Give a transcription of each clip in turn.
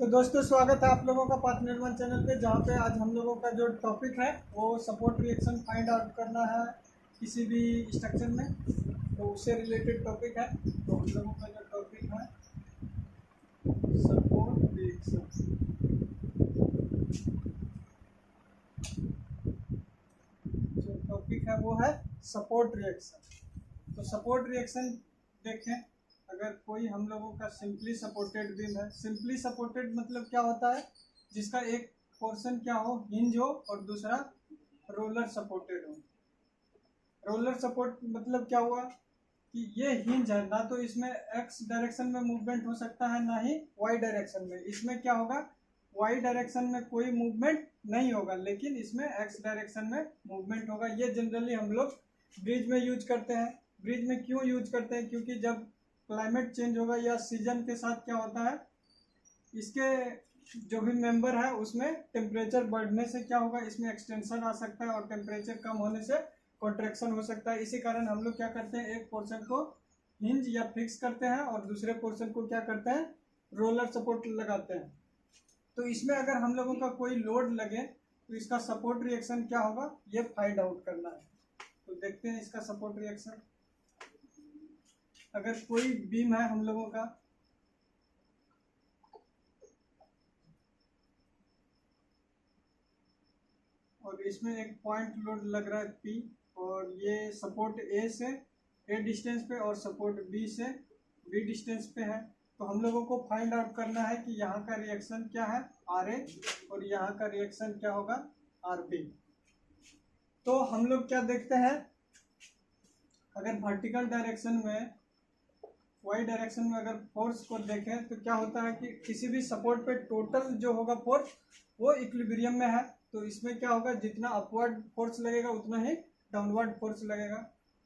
तो दोस्तों स्वागत है आप लोगों का पाथ निर्माण चैनल पे, जहाँ पे आज हम लोगों का जो टॉपिक है वो सपोर्ट रिएक्शन फाइंड आउट करना है किसी भी स्ट्रक्चर में। तो उससे रिलेटेड टॉपिक है। तो हम लोगों का जो टॉपिक है सपोर्ट रिएक्शन। जो टॉपिक है वो है सपोर्ट रिएक्शन। तो सपोर्ट रिएक्शन देखें, अगर कोई हम लोगों का सिंपली सपोर्टेड बीम है, सिंपली सपोर्टेड मतलब क्या होता है, जिसका एक पोर्शन क्या हो, हिंज हो, और दूसरा रोलर सपोर्टेड हो। रोलर सपोर्ट मतलब क्या हुआ कि ये हिंज है, ना तो इसमें एक्स डायरेक्शन में मूवमेंट हो सकता है ना ही वाई डायरेक्शन में। इसमें क्या होगा, वाई डायरेक्शन में कोई मूवमेंट नहीं होगा, लेकिन इसमें एक्स डायरेक्शन में मूवमेंट होगा। ये जनरली हम लोग ब्रिज में यूज करते हैं। ब्रिज में क्यों यूज करते हैं, क्योंकि जब क्लाइमेट चेंज होगा या सीजन के साथ क्या होता है, इसके जो भी मेंबर है उसमें टेम्परेचर बढ़ने से क्या होगा, इसमें एक्सटेंशन आ सकता है, और टेम्परेचर कम होने से कॉन्ट्रैक्शन हो सकता है। इसी कारण हम लोग क्या करते हैं, एक पोर्शन को हिंज या फिक्स करते हैं और दूसरे पोर्शन को क्या करते हैं, रोलर सपोर्ट लगाते हैं। तो इसमें अगर हम लोगों का कोई लोड लगे तो इसका सपोर्ट रिएक्शन क्या होगा, ये फाइंड आउट करना है। तो देखते हैं इसका सपोर्ट रिएक्शन। अगर कोई बीम है हम लोगों का, और इसमें एक पॉइंट लोड लग रहा है P, और ये सपोर्ट A से A डिस्टेंस पे और सपोर्ट B से B डिस्टेंस पे है। तो हम लोगों को फाइंड आउट करना है कि यहाँ का रिएक्शन क्या है RA, और यहाँ का रिएक्शन क्या होगा RB। तो हम लोग क्या देखते हैं, अगर वर्टिकल डायरेक्शन में, वाई डायरेक्शन में अगर फोर्स को देखें तो क्या होता है कि किसी भी सपोर्ट पे टोटल जो होगा फोर्स वो इक्विलिब्रियम में है। तो इसमें क्या होगा, जितना अपवर्ड फोर्स लगेगा उतना ही डाउनवर्ड फोर्स लगेगा।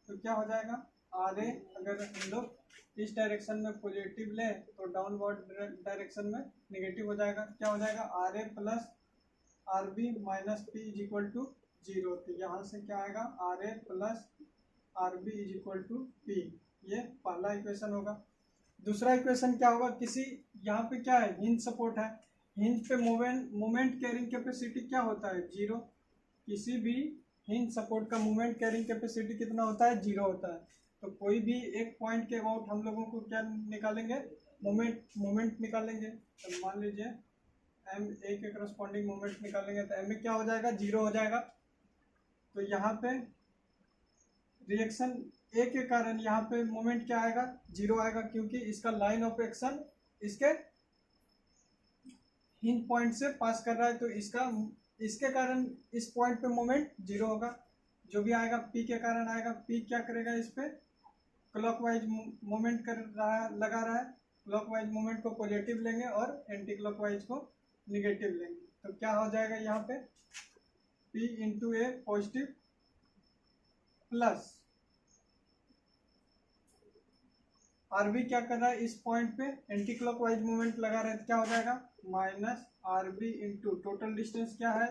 तो क्या हो जाएगा RA, अगर हम लोग इस डायरेक्शन में पॉजिटिव ले तो डाउनवर्ड डायरेक्शन में नेगेटिव हो जाएगा। क्या हो जाएगा RA plus RB minus P is equal to 0। तो यहाँ से क्या आएगा RA plus RB is equal to P। ये पहला इक्वेशन होगा। दूसरा इक्वेशन क्या होगा, किसी यहाँ पे क्या है, हिंज सपोर्ट है, हिंज पे मोमेंट कैरिंग कैपेसिटी क्या होता है, 0। किसी भी हिंज सपोर्ट का मोमेंट कैरिंग कैपेसिटी कितना होता है, 0 होता है। तो कोई भी एक पॉइंट के अबाउट हम लोगों को क्या निकालेंगे, मोमेंट निकालेंगे। तो मान लीजिए MA के करस्पॉन्डिंग मोमेंट निकालेंगे तो M में क्या हो जाएगा, 0 हो जाएगा। तो यहाँ पे रिएक्शन ए के कारण यहाँ पे मोमेंट क्या आएगा, 0 आएगा, क्योंकि इसका लाइन ऑफ एक्शन इसके हिंज पॉइंट से पास कर रहा है। तो इसके कारण इस पॉइंट पे मोमेंट 0 होगा। जो भी आएगा पी के कारण आएगा, पी क्या करेगा, इस पे क्लॉकवाइज मोमेंट कर रहा है, लगा रहा है। क्लॉकवाइज मोमेंट को पॉजिटिव लेंगे और एंटी क्लॉकवाइज को निगेटिव लेंगे। तो क्या हो जाएगा यहाँ पे, पी इंटू ए पॉजिटिव प्लस आरबी क्या कर रहा है, इस पॉइंट पे एंटी क्लॉकवाइज मूवमेंट लगा रहे हैं। तो क्या हो जाएगा minus RB into total distance क्या है,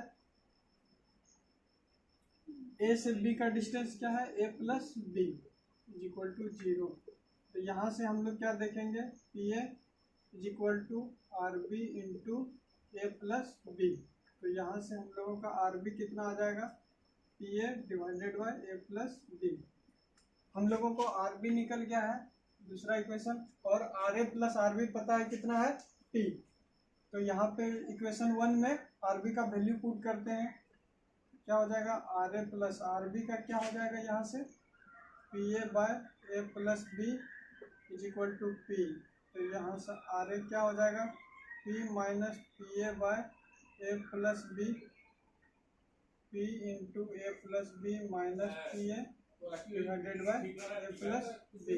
ए से बी का डिस्टेंस क्या है, a plus B is equal to 0। तो यहाँ से हम लोग क्या देखेंगे, p a is equal to are b into A plus B. तो यहाँ से हम लोगों का आर बी कितना आ जाएगा, P A divided by A plus B. हम लोगों को आर बी निकल गया है, दूसरा इक्वेशन, और R A plus R B पता है कितना है, टी। तो यहाँ पे इक्वेशन 1 में आर बी का वैल्यू पुट करते हैं। क्या हो जाएगा, R A plus R B का क्या हो जाएगा, यहाँ से P A by A plus B is equal to P. तो यहाँ से आर ए क्या हो जाएगा, P minus P A by A plus B, P into A plus B minus P A divided by A plus B.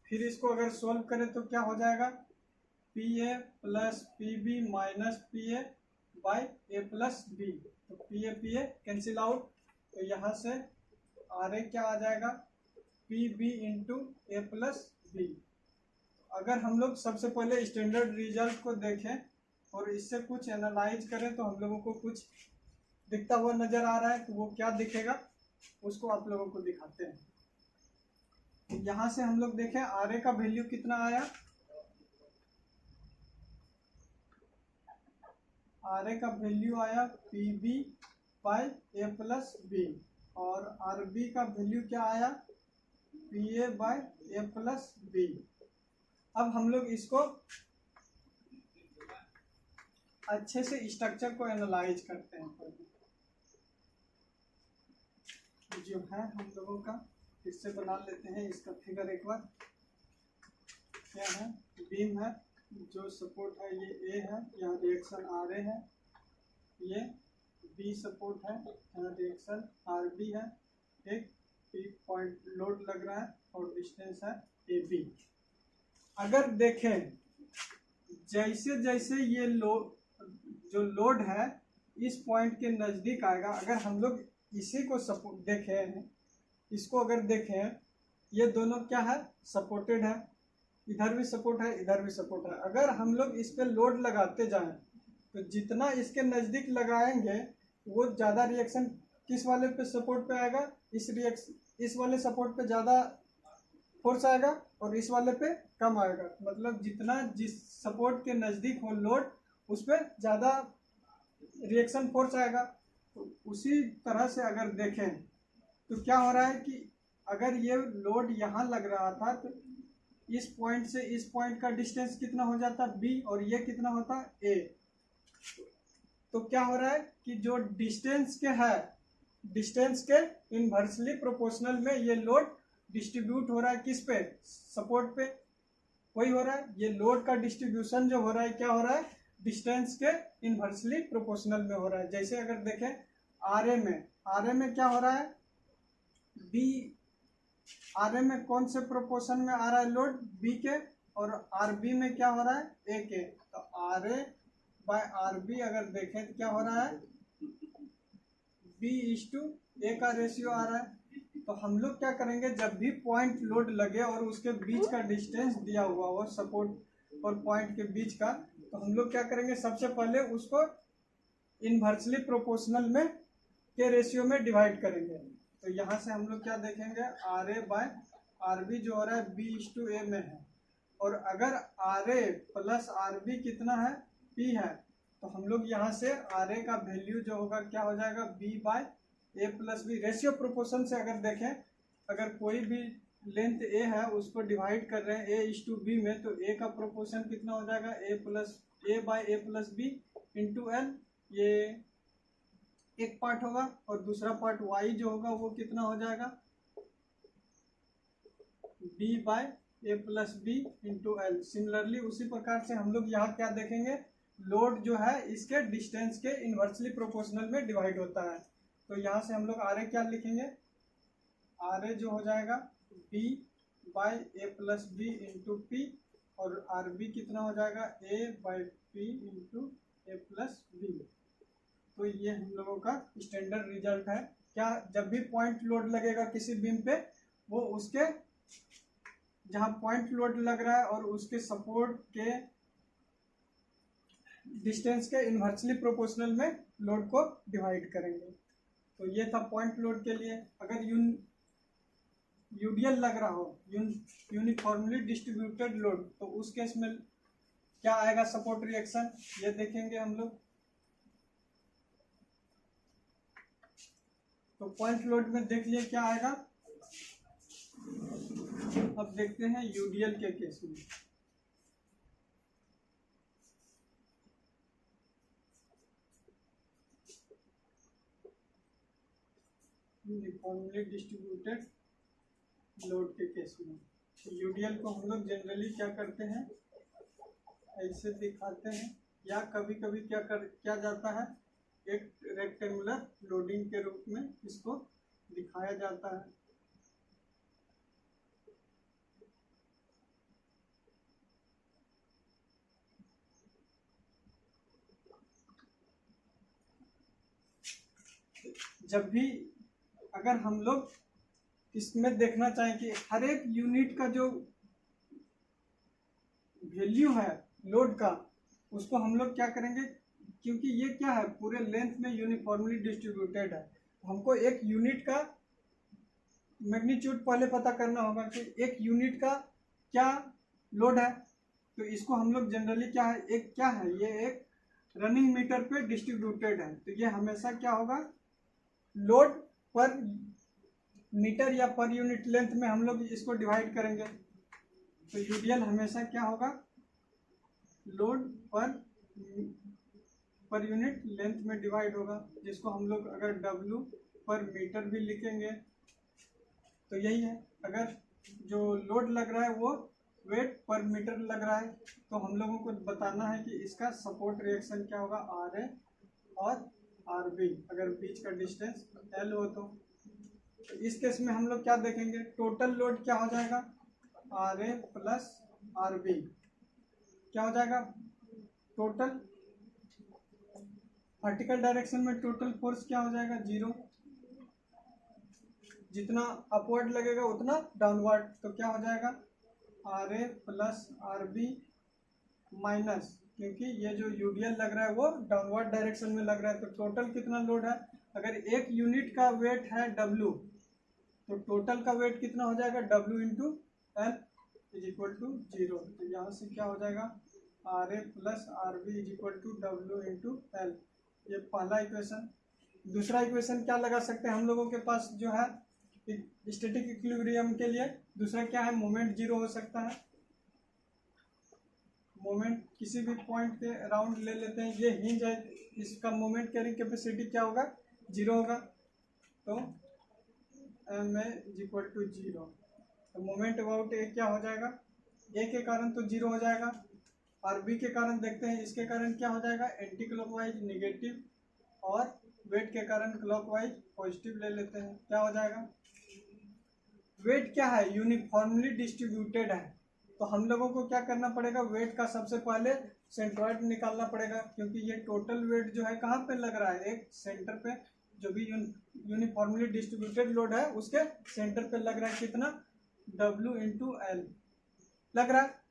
फिर इसको अगर solve करें तो क्या हो जाएगा, P A plus P B minus P A by A plus B. तो P A cancel out. तो यहाँ से आर ए क्या आ जाएगा, पी बी इंटू ए प्लस बी। अगर हम लोग सबसे पहले स्टैंडर्ड रिजल्ट को देखें और इससे कुछ एनालाइज करें तो हम लोगों को कुछ दिखता हुआ नजर आ रहा है। तो वो क्या दिखेगा उसको आप लोगों को दिखाते हैं। यहाँ से हम लोग देखें आर ए का वैल्यू कितना आया, आर ए का वैल्यू आया P B by A plus B, और आर बी का वैल्यू क्या आया P A by A plus B. अब हम लोग इसको अच्छे से स्ट्रक्चर को एनालाइज करते हैं। जो है हम लोगों का फिर से बना लेते हैं इसका फिगर एक बार। क्या है, बीम है, जो सपोर्ट है ये ए है, यहाँ रिएक्शन आर ए है, ये बी सपोर्ट है, यहाँ रिएक्शन आर बी है, एक पी पॉइंट लोड लग रहा है और डिस्टेंस है ए बी। अगर देखें जैसे जैसे ये जो लोड है इस पॉइंट के नज़दीक आएगा, अगर हम लोग इसी को सपोर्ट देखें, इसको अगर देखें, ये दोनों क्या है सपोर्टेड है, इधर भी सपोर्ट है इधर भी सपोर्ट है। अगर हम लोग इस पे लोड लगाते जाएं तो जितना इसके नज़दीक लगाएंगे वो ज़्यादा रिएक्शन किस वाले पे सपोर्ट पे आएगा, इस वाले सपोर्ट पे ज़्यादा फोर्स आएगा और इस वाले पे कम आएगा। मतलब जितना जिस सपोर्ट के नज़दीक हो लोड उस पर ज़्यादा रिएक्शन फोर्स आएगा। तो उसी तरह से अगर देखें तो क्या हो रहा है कि अगर ये लोड यहाँ लग रहा था तो इस पॉइंट से इस पॉइंट का डिस्टेंस कितना हो जाता बी और ये कितना होता ए। तो क्या हो रहा है कि जो डिस्टेंस के है, डिस्टेंस के इनवर्सली प्रोपोर्शनल में ये लोड डिस्ट्रीब्यूट हो रहा है किस पे, सपोर्ट पे। वही हो रहा है, ये लोड का डिस्ट्रीब्यूशन जो हो रहा है क्या हो रहा है डिस्टेंस के इनवर्सली प्रोपोर्शनल में हो रहा है। जैसे अगर देखें आर ए में क्या हो रहा है, बी आर ए में कौन से प्रोपोर्शन में आ रहा है लोड बी के, और आर बी में क्या हो रहा है ए के। तो R A by R B अगर देखें तो क्या हो रहा है B/A का रेशियो आ रहा है। तो हम लोग क्या करेंगे, जब भी पॉइंट लोड लगे और उसके बीच का डिस्टेंस दिया हुआ हो सपोर्ट और पॉइंट के बीच का, तो हम लोग क्या करेंगे सबसे पहले उसको इनवर्सली प्रोपोर्शनल में के रेशियो में डिवाइड करेंगे। तो यहाँ से हम लोग क्या देखेंगे R A by R B जो हो रहा है B/A में है, और अगर R A plus R B कितना है P है, तो हम लोग यहाँ से आर ए का वैल्यू जो होगा क्या हो जाएगा B by A plus B. Ratio proportion से अगर देखें, अगर कोई भी लेंथ ए है उसको डिवाइड कर रहे हैं A/B में, तो ए का प्रोपोर्शन कितना हो जाएगा ए by A plus B into L. ये एक पार्ट होगा, और दूसरा पार्ट y जो होगा वो कितना हो जाएगा b by A plus B into l. Similarly उसी प्रकार से हम लोग यहाँ क्या देखेंगे, लोड जो है इसके डिस्टेंस के इनवर्सली प्रोपोर्शनल में डिवाइड होता है। तो यहाँ से हम लोग आर ए क्या लिखेंगे, आर ए जो हो जाएगा b by A plus B into P, और आर बी कितना हो जाएगा a by P into A plus B. तो ये हम लोगों का स्टैंडर्ड रिजल्ट है। क्या, जब भी पॉइंट लोड लगेगा किसी बीम पे, वो उसके जहाँ पॉइंट लोड लग रहा है और उसके सपोर्ट के डिस्टेंस के इनवर्सली प्रोपोर्शनल में लोड को डिवाइड करेंगे। तो ये था पॉइंट लोड के लिए। अगर यूडीएल लग रहा हो, यूनिफॉर्मली डिस्ट्रीब्यूटेड लोड, तो उस केस में क्या आएगा सपोर्ट रिएक्शन, ये देखेंगे हम लोग। तो पॉइंट लोड में देख लिए क्या आएगा। अब देखते हैं यूडीएल के केस में। यूनिफॉर्मली डिस्ट्रीब्यूटेड लोड के केस में यूडीएल को हम लोग जनरली क्या करते हैं, ऐसे दिखाते हैं, या कभी कभी क्या जाता है, एक रेक्टेंगुलर लोडिंग के रूप में इसको दिखाया जाता है। जब भी अगर हम लोग इसमें देखना चाहें कि हर एक यूनिट का जो वैल्यू है लोड का, उसको हम लोग क्या करेंगे, क्योंकि ये क्या है पूरे लेंथ में यूनिफॉर्मली डिस्ट्रीब्यूटेड है, हमको एक यूनिट का मैग्नीट्यूड पहले पता करना होगा कि एक यूनिट का क्या लोड है। तो इसको हम लोग जनरली क्या है, ये एक रनिंग मीटर पे डिस्ट्रीब्यूटेड है, तो ये हमेशा क्या होगा, लोड पर मीटर या पर यूनिट लेंथ में हम लोग इसको डिवाइड करेंगे। तो यूडीएल हमेशा क्या होगा, लोड पर यूनिट लेंथ में डिवाइड होगा, जिसको हम लोग अगर डब्ल्यू पर मीटर भी लिखेंगे तो यही है। अगर जो लोड लग रहा है वो वेट पर मीटर लग रहा है, तो हम लोगों को बताना है कि इसका सपोर्ट रिएक्शन क्या होगा, आर ए और आर बी, अगर बीच का डिस्टेंस एल हो तो इस केस में हम लोग क्या देखेंगे, टोटल लोड क्या हो जाएगा, R A plus R B, क्या हो जाएगा टोटल, वर्टिकल डायरेक्शन में टोटल फोर्स क्या हो जाएगा, 0, जितना अपवर्ड लगेगा उतना डाउनवर्ड, तो क्या हो जाएगा R A plus R B minus, क्योंकि ये जो यूडीएल लग रहा है वो डाउनवर्ड डायरेक्शन में लग रहा है, तो टोटल कितना लोड है, अगर एक यूनिट का वेट है डब्ल्यू, तो टोटल का वेट कितना हो जाएगा, W into L is equal to 0। तो यहाँ से क्या हो जाएगा, R A plus R B is equal to W into L, ये पहला इक्वेशन। दूसरा इक्वेशन क्या लगा सकते हैं हम लोगों के पास जो है स्टैटिक इक्विलिब्रियम के लिए, दूसरा क्या है, मोमेंट 0 हो सकता है, मोमेंट किसी भी पॉइंट के अराउंड ले लेते हैं, ये हिंज है, इसका मोमेंट कैरिंग कैपेसिटी क्या होगा, 0 होगा, तो M A is equal to 0, तो मोमेंट अबाउट ए क्या हो जाएगा, ए के कारण तो 0 हो जाएगा, और बी के कारण देखते हैं, इसके कारण क्या हो जाएगा, एंटी क्लॉकवाइज नेगेटिव, और वेट के कारण क्लॉकवाइज पॉजिटिव ले लेते हैं, क्या हो जाएगा, वेट क्या है, यूनिफॉर्मली डिस्ट्रीब्यूटेड है, तो हम लोगों को क्या करना पड़ेगा, वेट का सबसे पहले सेंट्रॉइड निकालना पड़ेगा, क्योंकि ये टोटल वेट जो है कहाँ पे लग रहा है, एक सेंटर पे, जो भी यूनिफॉर्मली डिस्ट्रीब्यूटेड लोड है उसके सेंटर पे लग रहा है, कितना, W इंटू एल लग रहा है,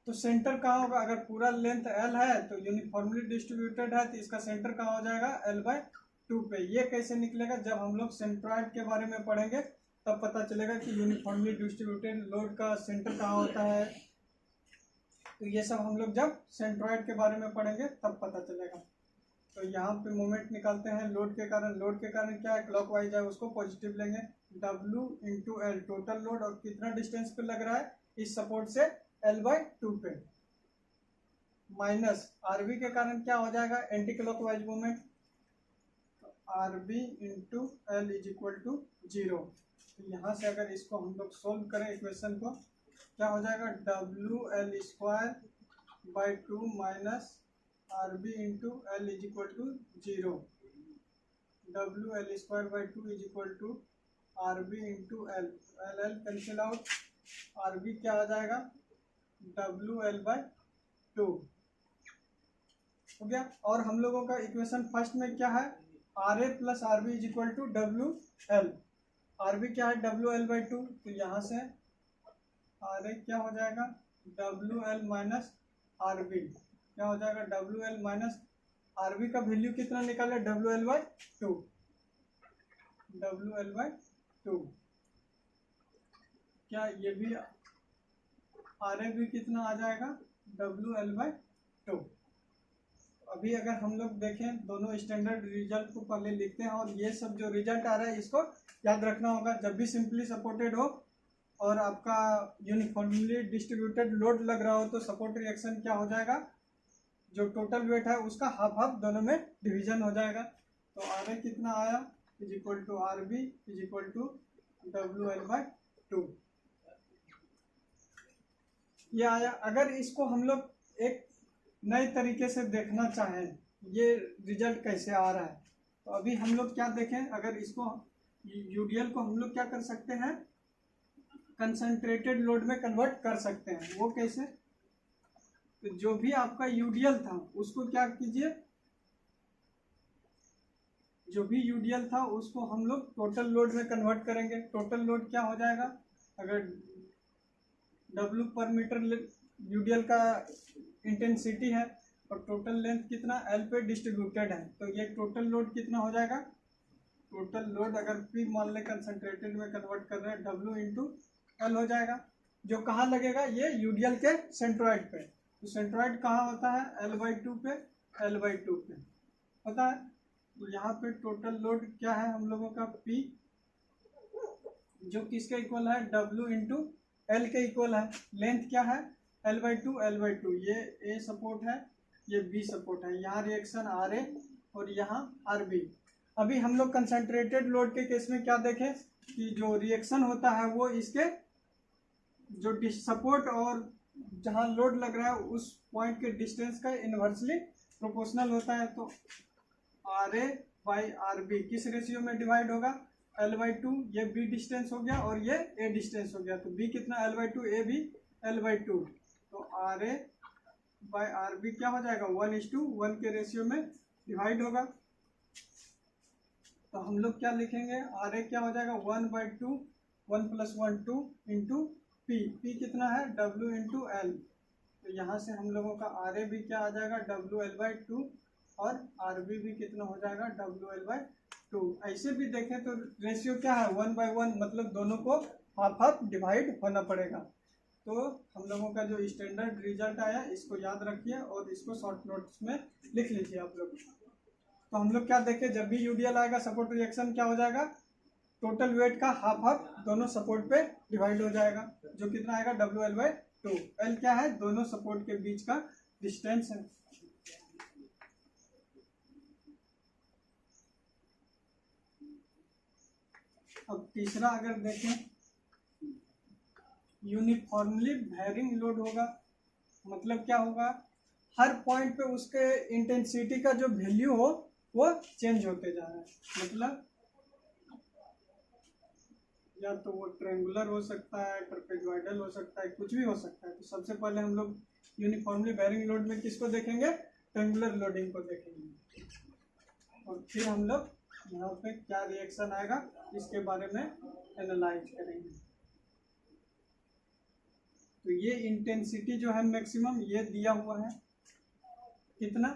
तो सेंटर कहाँ होगा, अगर पूरा लेंथ L है तो यूनिफॉर्मली डिस्ट्रीब्यूटेड है, तो इसका सेंटर कहाँ हो जाएगा, L/2 पे। ये कैसे निकलेगा, जब हम लोग सेंट्रॉइड के बारे में पढ़ेंगे तब पता चलेगा कि यूनिफॉर्मली डिस्ट्रीब्यूटेड लोड का सेंटर कहाँ होता है, तो ये सब हम लोग जब सेंट्रॉइड के बारे में पढ़ेंगे तब पता चलेगा। तो यहाँ पे मोमेंट निकालते हैं, लोड के कारण क्या है, क्लॉकवाइज है, उसको पॉजिटिव लेंगे, W into L total load, और कितना डिस्टेंस पे लग रहा है इस सपोर्ट से, L/2 पे, माइनस आरबी के कारण क्या हो जाएगा, anticlockwise moment, RB into L is equal to 0। यहाँ से अगर इसको हम लोग सोल्व करें इक्वेशन को, क्या हो जाएगा, WL²/2 minus RB into L is equal to 0, WL²/2 is equal to RB into L, L cancel out, RB क्या हो जाएगा, WL/2 हो गया। और हम लोगों का इक्वेशन फर्स्ट में क्या है, R A plus R B is equal to WL, R B क्या है, WL/2, तो यहाँ से आर ए क्या हो जाएगा, WL माइनस आर बी, क्या हो जाएगा, WL माइनस आर बी का वैल्यू कितना निकाले, WL/2, WL/2, क्या ये भी आर ए भी कितना आ जाएगा, WL/2। अभी अगर हम लोग देखें दोनों स्टैंडर्ड रिजल्ट को पहले लिखते हैं, और ये सब जो रिजल्ट आ रहा है इसको याद रखना होगा, जब भी सिंपली सपोर्टेड हो और आपका यूनिफॉर्मली डिस्ट्रीब्यूटेड लोड लग रहा हो, तो सपोर्ट रिएक्शन क्या हो जाएगा, जो टोटल वेट है उसका हाफ हाफ दोनों में डिवीजन हो जाएगा, तो आर ए कितना आया, is equal to are B is equal to WL/2, ये आया। अगर इसको हम लोग एक नए तरीके से देखना चाहें, ये रिजल्ट कैसे आ रहा है, तो अभी हम लोग क्या देखें, अगर इसको यूडीएल को हम लोग क्या कर सकते हैं, कंसंट्रेटेड लोड में कन्वर्ट कर सकते हैं, वो कैसे, तो जो भी आपका यूडीएल था उसको क्या कीजिए, जो भी यूडीएल था उसको हम लोग टोटल लोड में कन्वर्ट करेंगे, टोटल लोड क्या हो जाएगा, अगर W पर मीटर यूडीएल का इंटेंसिटी है और टोटल लेंथ कितना L पे डिस्ट्रीब्यूटेड है, तो ये टोटल लोड कितना हो जाएगा, टोटल लोड अगर P मान ले कंसंट्रेटेड में कन्वर्ट कर रहे हैं, W इंटू एल हो जाएगा, जो कहाँ लगेगा, ये यूडीएल के सेंट्रॉइड पे, तो सेंट्रॉइड कहाँ होता है, L/2 पे, L/2 पे पता है। तो यहाँ पे टोटल लोड क्या है हम लोगों का P, जो किसके इक्वल है W इंटू L के इक्वल है। लेंथ क्या है L/2 ये A सपोर्ट है, ये B सपोर्ट है। यहाँ रिएक्शन RA और यहाँ RB। अभी हम लोग कंसंट्रेटेड लोड के केस में क्या देखें कि जो रिएक्शन होता है वो इसके जो सपोर्ट और जहाँ लोड लग रहा है उस पॉइंट के डिस्टेंस का इन्वर्सली प्रोपोर्शनल होता है। तो RA बाई RB किस रेशियो में डिवाइड होगा L/2, ये B डिस्टेंस हो गया और ये A डिस्टेंस हो गया। तो B कितना L/2, A भी L/2। तो RA बाई RB क्या हो जाएगा 1:1 के रेशियो में डिवाइड होगा। तो हम लोग क्या लिखेंगे RA क्या हो जाएगा 1/2, 1 + 1 2 इंटू P कितना है W इंटू L। तो यहाँ से हम लोगों का RA भी क्या आ जाएगा WL/2 और RB भी कितना हो जाएगा WL/2। ऐसे भी देखें तो रेशियो क्या है 1/1, मतलब दोनों को हाफ हाफ डिवाइड होना पड़ेगा। तो हम लोगों का जो स्टैंडर्ड रिजल्ट आया इसको याद रखिए और इसको शॉर्ट नोट्स में लिख लीजिए आप लोग। तो हम लोग क्या देखें जब भी यूडीएल आएगा सपोर्ट रिएक्शन क्या हो जाएगा टोटल वेट का हाफ हाफ दोनों सपोर्ट पे डिवाइड हो जाएगा, जो कितना आएगा WL/2। L क्या है दोनों सपोर्ट के बीच का डिस्टेंस है। अब तीसरा अगर देखें यूनिफॉर्मली वेरिंग लोड होगा, मतलब क्या होगा हर पॉइंट पे उसके इंटेंसिटी का जो वैल्यू हो वो चेंज होते जा रहा है। मतलब या तो वो ट्रायंगुलर हो सकता है, ट्रापेजॉइडल हो सकता है, कुछ भी हो सकता है। तो सबसे पहले हम लोग यूनिफॉर्मली वेरिंग लोड में किसको देखेंगे ट्रायंगुलर लोडिंग को देखेंगे और फिर हम लोग यहाँ पे क्या रिएक्शन आएगा इसके बारे में एनालाइज करेंगे। तो ये इंटेंसिटी जो है मैक्सिमम ये दिया हुआ है कितना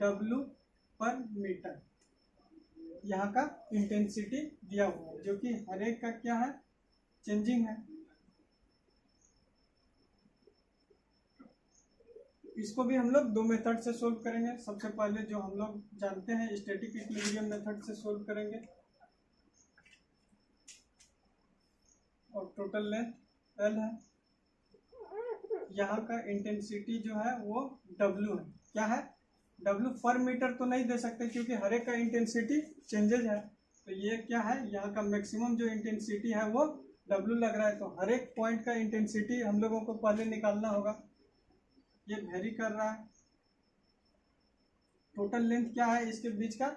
W/मीटर, यहाँ का इंटेंसिटी दिया हुआ है जो कि हर एक का क्या है चेंजिंग है। इसको भी हम लोग दो मेथड से सोल्व करेंगे। सबसे पहले जो हम लोग जानते हैं स्टैटिक इक्विलिब्रियम मेथड से सोल्व करेंगे और टोटल लेंथ L है, यहाँ का इंटेंसिटी जो है वो W है। क्या है W/मीटर तो नहीं दे सकते क्योंकि हर एक का इंटेंसिटी चेंजेज है। तो ये क्या है यहाँ का मैक्सिमम जो इंटेंसिटी है वो W लग रहा है। तो हर एक पॉइंट का इंटेंसिटी हम लोगों को पहले निकालना होगा, ये वेरी कर रहा है। टोटल लेंथ क्या है इसके बीच का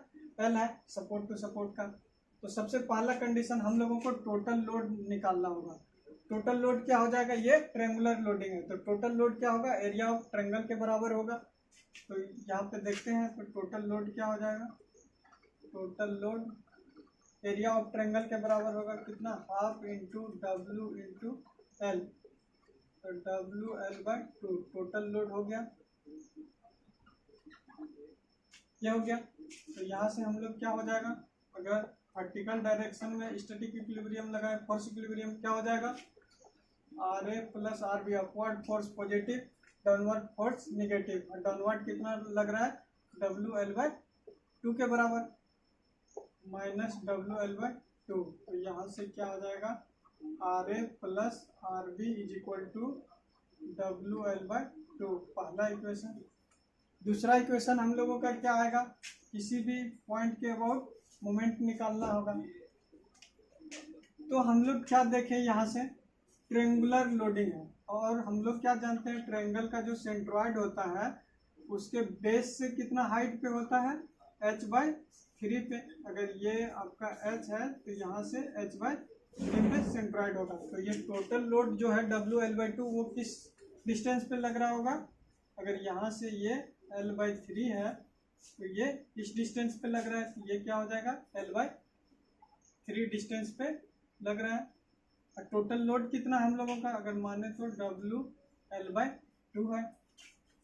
L है सपोर्ट टू सपोर्ट का। तो सबसे पहला कंडीशन हम लोगों को टोटल लोड निकालना होगा। टोटल लोड क्या हो जाएगा ये ट्रायंगुलर लोडिंग है तो टोटल लोड क्या होगा एरिया ऑफ ट्रायंगल के बराबर होगा। तो यहाँ पे देखते हैं तो टोटल लोड क्या हो जाएगा total load area of triangle के बराबर होगा कितना half into W into L। तो WL/2 टोटल लोड हो गया, ये हो गया। तो यहाँ से हम लोग क्या हो जाएगा अगर वर्टिकल डायरेक्शन में स्टैटिक इक्विलिब्रियम लगाए फोर्स इक्विलिब्रियम क्या हो जाएगा RA + RB upward force positive, downward force negative. और डाउनवर्ड कितना लग रहा है WL/2 के बराबर माइनस WL/2। तो यहाँ से क्या हो जाएगा RA + RB = WL/2 पहला इक्वेशन। दूसरा इक्वेशन हम लोगों का क्या आएगा किसी भी पॉइंट के अबाउट मोमेंट निकालना होगा। तो हम लोग क्या देखें यहाँ से ट्रायंगुलर लोडिंग है और हम लोग क्या जानते हैं ट्रायंगल का जो सेंट्रॉइड होता है उसके बेस से कितना हाइट पे होता है h/3 पे। अगर ये आपका h है तो यहाँ से h/3 पे सेंट्रॉइड होगा। तो ये टोटल लोड जो है WL/2 वो किस डिस्टेंस पे लग रहा होगा अगर यहाँ से ये L/3 है तो ये इस डिस्टेंस पे लग रहा है। तो ये क्या हो जाएगा L/3 डिस्टेंस पे लग रहा है। और टोटल लोड कितना हम लोगों का अगर माने तो WL/2 है।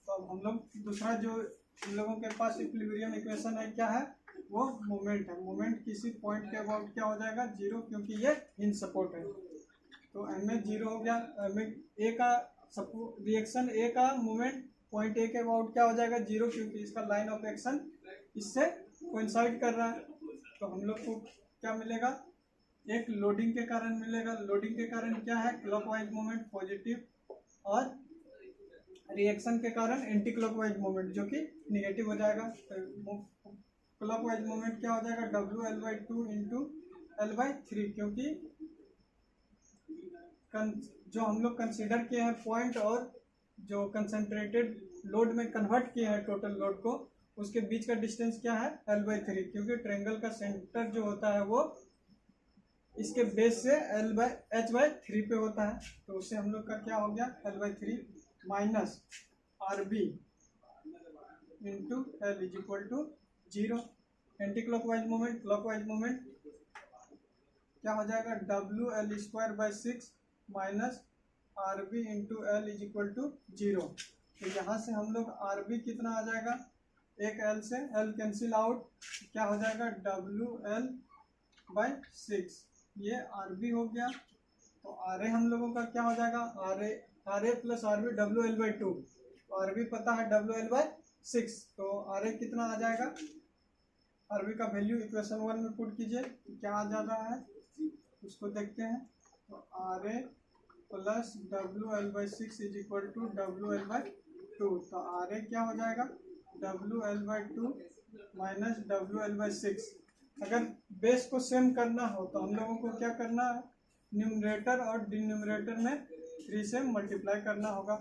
तो अब हम लोग दूसरा जो हम लोगों के पास इक्विलिब्रियम इक्वेशन है क्या है वो मोमेंट है। मोमेंट किसी पॉइंट के अबाउट क्या हो जाएगा 0 क्योंकि ये हिंज सपोर्ट है। तो M में 0 हो गया। A का रिएक्शन A का मोमेंट पॉइंट ए के अबाउट क्या हो जाएगा 0, क्योंकि इसका लाइन ऑफ एक्शन इससे कोइंसाइड कर रहा है। तो हम लोग को क्या मिलेगा, एक लोडिंग के कारण मिलेगा। लोडिंग के कारण क्या है, क्लॉकवाइज मोमेंट पॉजिटिव, और रिएक्शन के कारण एंटी क्लॉकवाइज मोमेंट जो कि निगेटिव हो जाएगा। क्लॉकवाइज मोमेंट क्या हो जाएगा WL/2 इंटू L/3, क्योंकि जो हम लोग कंसीडर किए हैं पॉइंट और जो कंसंट्रेटेड लोड में कन्वर्ट किए हैं टोटल लोड को, उसके बीच का डिस्टेंस क्या है L/3, क्योंकि ट्रायंगल का सेंटर जो होता है वो इसके बेस से H/3 पे होता है। तो उससे हम लोग का क्या हो गया L/3 minus RB into L is equal to 0। Anticlockwise moment, clockwise moment क्या हो जाएगा WL²/6 minus RB into L is equal to 0। तो यहाँ से हम लोग RB कितना आ जाएगा, एक L से L कैंसिल आउट, क्या हो जाएगा WL/6, ये RB हो गया। तो RA हम लोगों का क्या हो जाएगा RA plus RB WL/2, RB पता है WL/6, तो RA कितना आ जाएगा, RB का वैल्यू इक्वेशन 1 में पुट कीजिए, क्या आ जा रहा है उसको देखते हैं। तो RA plus WL/6 is equal to WL/2, तो RA क्या हो जाएगा WL/2 माइनस WL/6। अगर बेस को सेम करना हो तो हम लोगों को क्या करना है, न्यूमरेटर और डिनोमिनेटर में 3 से मल्टीप्लाई करना होगा।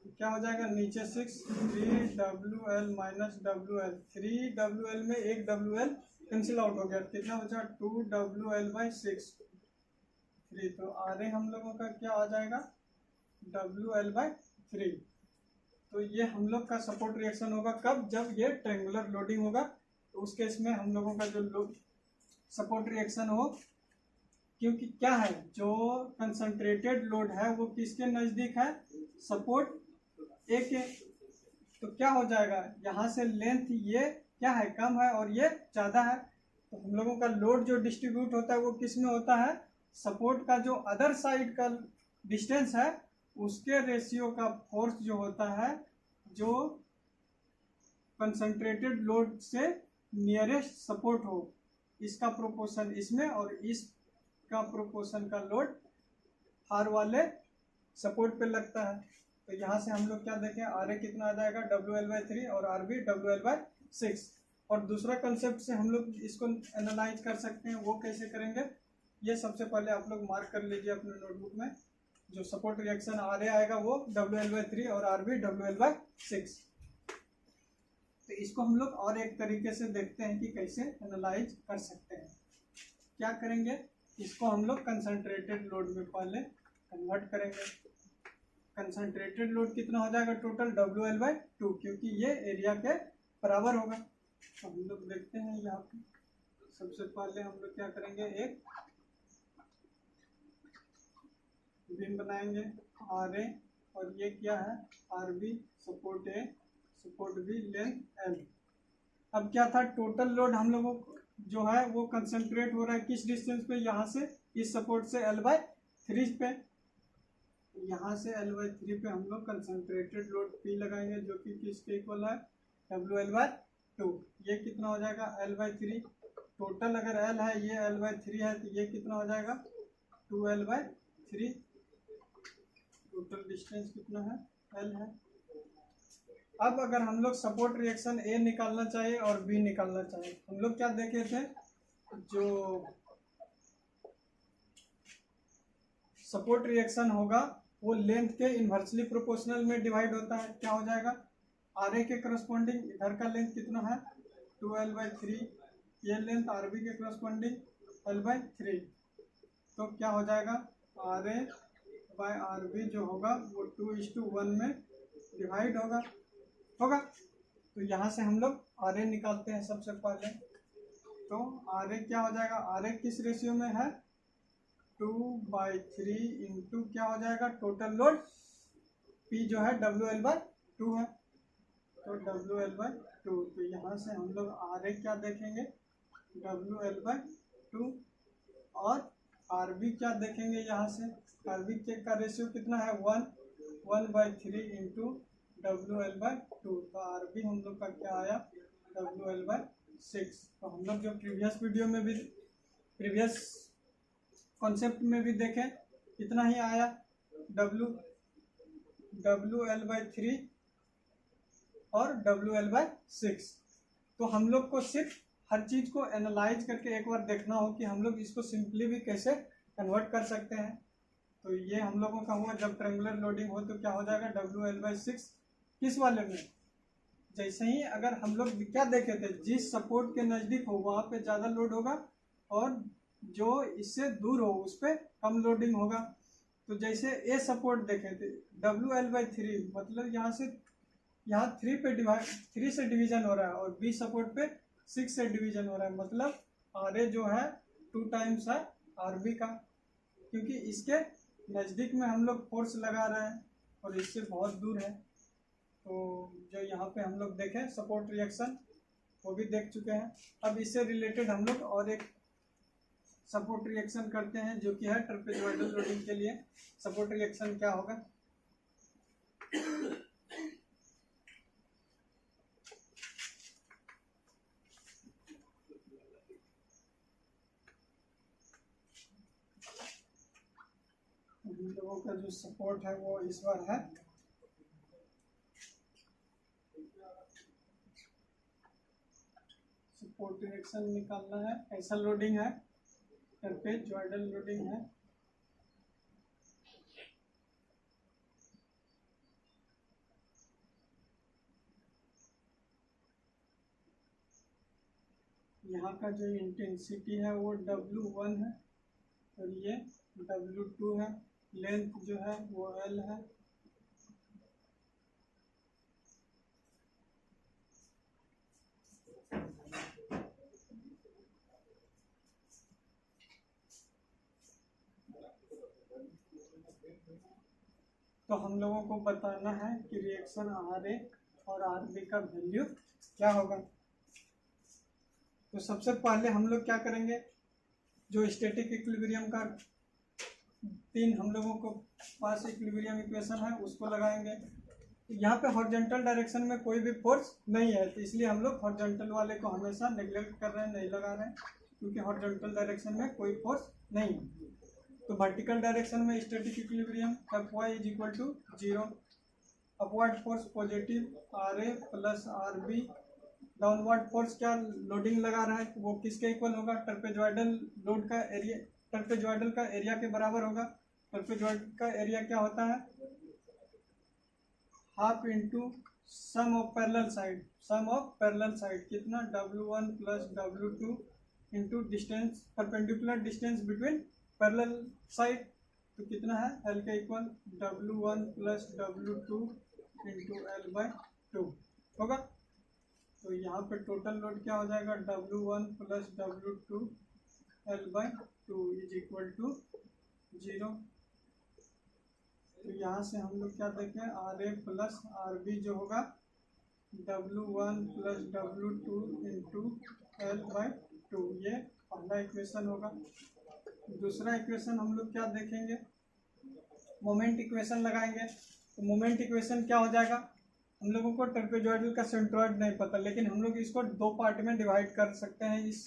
क्या हो जाएगा नीचे 6, 3WL माइनस WL, 3WL में एक WL कैंसिल आउट हो गया, कितना बचा 2WL/6, 3। तो RA हम लोगों का क्या आ जाएगा WL/3। तो ये हम लोग का सपोर्ट रिएक्शन होगा कब, जब ये ट्रायंगुलर लोडिंग होगा। तो उस केस में हम लोगों का जो सपोर्ट रिएक्शन हो, क्योंकि क्या है जो कंसंट्रेटेड लोड है वो किसके नज़दीक है, सपोर्ट ए के। तो क्या हो जाएगा, यहाँ से लेंथ ये क्या है कम है और ये ज़्यादा है, तो हम लोगों का लोड जो डिस्ट्रीब्यूट होता है वो किस में होता है, सपोर्ट का जो अदर साइड का डिस्टेंस है उसके रेशियो का फोर्स जो होता है, जो कंसंट्रेटेड लोड से नियरेस्ट सपोर्ट हो, इसका प्रोपोर्शन इसमें और इसका प्रोपोर्शन का लोड हार वाले सपोर्ट पे लगता है। तो यहाँ से हम लोग क्या देखें, RA कितना आ जाएगा WL/3 और RB WL/6। और दूसरा कंसेप्ट से हम लोग इसको एनालाइज कर सकते हैं, वो कैसे करेंगे, ये सबसे पहले आप लोग मार्क कर लीजिए अपने नोटबुक में। जो सपोर्ट रिएक्शन RA आएगा वो WL/3 और RB WL/6। तो इसको हम लोग और एक तरीके से देखते हैं कि कैसे एनालाइज कर सकते हैं। क्या करेंगे, इसको हम लोग कंसंट्रेटेड लोड में पहले कन्वर्ट करेंगे। कंसंट्रेटेड लोड कितना हो जाएगा टोटल WL/2, क्योंकि ये एरिया के बराबर होगा। तो हम लोग देखते हैं यहाँ पे, सबसे पहले हम लोग क्या करेंगे, एक बीम बनाएंगे RA, और ये क्या है RB, support A, support B, length L। अब क्या था, टोटल लोड हम लोगों को जो है वो कंसंट्रेट हो रहा है किस डिस्टेंस पे, यहाँ से इस सपोर्ट से L/3 पे। यहाँ से L/3 पे हम लोग कंसंट्रेटेड लोड P लगाएंगे, जो कि किसके इक्वल है WL/2। ये कितना हो जाएगा L/3, टोटल अगर L है ये L/3 है, तो ये कितना हो जाएगा 2L/3। टोटल डिस्टेंस कितना है L है। अब अगर हम लोग सपोर्ट रिएक्शन A निकालना चाहिए और B निकालना चाहिए, हम लोग क्या देखे थे, जो सपोर्ट रिएक्शन होगा वो लेंथ के इन्वर्सली प्रोपोर्शनल में डिवाइड होता है। क्या हो जाएगा, RA के करस्पॉन्डिंग इधर का लेंथ कितना है 2L/3, ये लेंथ RB के करस्पॉन्डिंग L/3। तो क्या हो जाएगा RA/RB जो होगा वो 2:1 में डिवाइड होगा। तो यहाँ से हम लोग RA निकालते हैं सबसे पहले। तो RA क्या हो जाएगा, RA किस रेशियो में है 2/3 इंटू क्या हो जाएगा टोटल लोड P जो है WL/2 है, तो WL/2। तो यहाँ से हम लोग RA क्या देखेंगे WL/2, और RB क्या देखेंगे, यहाँ से RB का रेशियो कितना है 1/3 इंटू WL/2। तो RB हम लोग का क्या आया, WL/6। तो हम लोग जो प्रीवियस वीडियो में भी, प्रीवियस कॉन्सेप्ट में भी देखें, कितना ही आया, WL/3 और WL/6। तो हम लोग को सिर्फ हर चीज को एनालाइज करके एक बार देखना हो कि हम लोग इसको सिंपली भी कैसे कन्वर्ट कर सकते हैं। तो ये हम लोगों का हुआ, जब ट्रेंगुलर लोडिंग हो तो क्या हो जाएगा, WL/6। किस वाले में, जैसे ही अगर हम लोग क्या देखे थे, जिस सपोर्ट के नजदीक हो वहां पे ज्यादा लोड होगा और जो इससे दूर हो उस पर कम लोडिंग होगा। तो जैसे ए सपोर्ट देखे थे, WL/3 मतलब यहाँ से, यहाँ 3 से डिवीजन हो रहा है और बी सपोर्ट पे 6 से डिवीजन हो रहा है, मतलब RA जो है 2 टाइम्स है RB का, क्योंकि इसके नज़दीक में हम लोग फोर्स लगा रहे हैं और इससे बहुत दूर है। तो जो यहाँ पे हम लोग देखें सपोर्ट रिएक्शन वो भी देख चुके हैं। अब इससे रिलेटेड हम लोग और एक सपोर्ट रिएक्शन करते हैं जो कि है ट्रेपेजॉइडल लोडिंग के लिए। सपोर्ट रिएक्शन क्या होगा, हम लोगों का जो सपोर्ट है वो इस बार है सपोर्ट रिएक्शन निकालना है। ऐसा लोडिंग है, ट्रेपेजॉइडल लोडिंग है। यहाँ का जो इंटेंसिटी है वो W1 है और ये W2 है। लेंथ जो है वो L है। तो हम लोगों को बताना है कि रिएक्शन RA और RB का वैल्यू क्या होगा। तो सबसे पहले हम लोग क्या करेंगे, जो स्टैटिक इक्विलिब्रियम का 3 हम लोगों को पास इक्विलिब्रियम इक्वेशन है उसको लगाएंगे। यहाँ पे हॉरिजॉन्टल डायरेक्शन में कोई भी फोर्स नहीं है, तो इसलिए हम लोग हॉरिजॉन्टल वाले को हमेशा नेग्लेक्ट कर रहे हैं, नहीं लगा रहे हैं, क्योंकि हॉरिजॉन्टल डायरेक्शन में कोई फोर्स नहीं है। तो वर्टिकल डायरेक्शन में static equilibrium Fy = 0, upward force positive RA + RB, downward force क्या लोडिंग लगा रहा है वो किसके इक्वल होगा, ट्रेपेजॉइडल लोड का एरिया, ट्रेपेजॉइडल का एरिया के बराबर होगा। ट्रेपेजॉइडल का एरिया क्या होता है, half into sum of parallel side. Sum of parallel side कितना, W1 + W2 into distance, perpendicular distance between parallel side. तो कितना है, L के equal W1 + W2 into L/2 होगा। तो यहाँ पे टोटल लोड क्या हो जाएगा, W1 + W2 L/2 = 0। तो यहाँ से हम लोग क्या देखें, RA + RB जो होगा W1 + W2 इंटू L/2, ये पहला इक्वेशन होगा। दूसरा इक्वेशन हम लोग क्या देखेंगे, मोमेंट इक्वेशन लगाएंगे। तो मोमेंट इक्वेशन क्या हो जाएगा, हम लोगों को ट्रेपेजॉइडल का सेंट्रॉइड नहीं पता, लेकिन हम लोग इसको 2 पार्ट में डिवाइड कर सकते हैं इस